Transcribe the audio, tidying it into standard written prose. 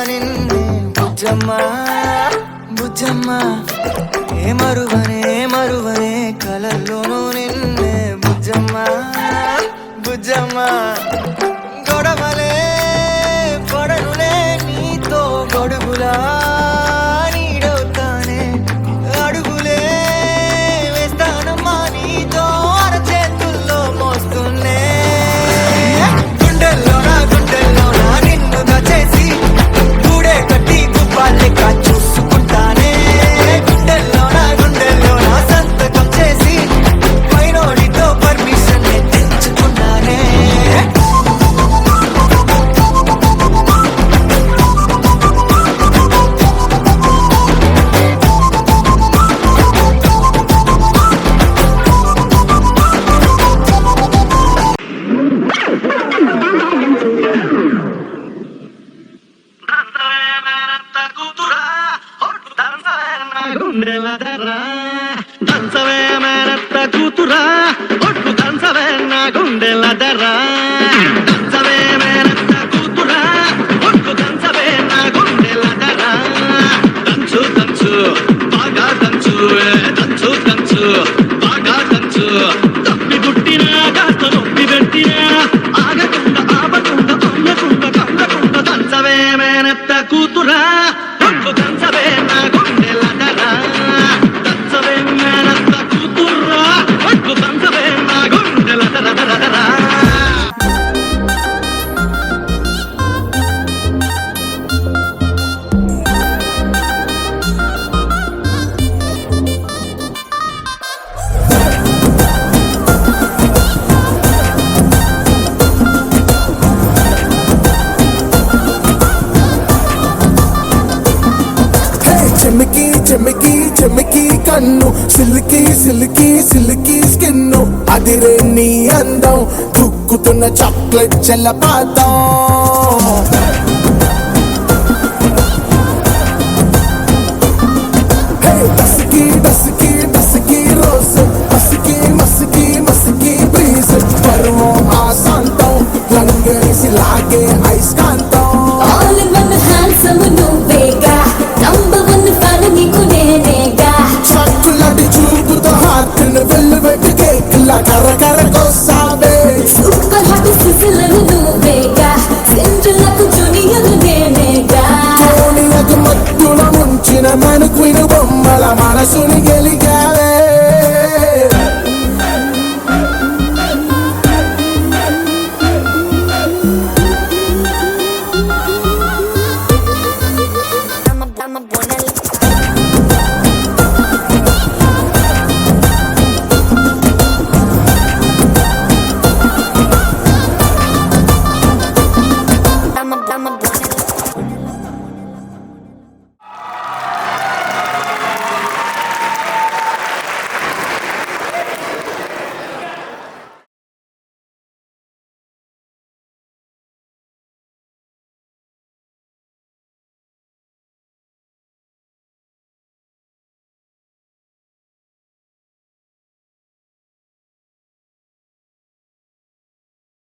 నిన్నే బుజ్జమ్మ బుజ్జమ్మ ఏ మరువనే కలల్లోనూ నిన్నే బుజ్జమ్మ బుజ్జమ్మ గొడవలే పడనులే నీతో గొడుగులా నీడవుతానే అడుగులే వేస్తానమ్మా నీతో అరచేతుల్లో మోస్తున్నే గుండెల్లోనా నిన్ను దచేసి గూడే కట్టి గుప్పాలెక్క చూసుకుంటానే గుండెల్లోనా సంతకం చేసి పైనోడితో పర్మిషన్ తెచ్చుకున్నానే దంచవే మేనత్త కూతురా ఒట్టు దంచవే నా గుండెల దర్రా దంచవే మేనత్త కూతురా ఒట్టు దంచవే నా గుండెల దర్రా దంచు దంచు బాగా దంచు దంచు దంచు బాగా దంచు తప్పి పుట్టినా కాస్త నొప్పి పెట్టినా ఆగకుండా ఆపకుండా అమ్మకుండా కమ్మకుండా దంచవే మేనత్త కూతురా ఒట్టు దంచవే నా గుండెల దర్రా దంచవే మేనత్త కూతురా ఒట్టు దంచవే నా గుండెల దర్రా చెమికి చెమికి చెమికి కన్ను సిల్కి సిల్కి సిల్కి స్కిన్ను అదిరే నీ అందం దుక్కుతున్న చాక్లెట్ జలపాతం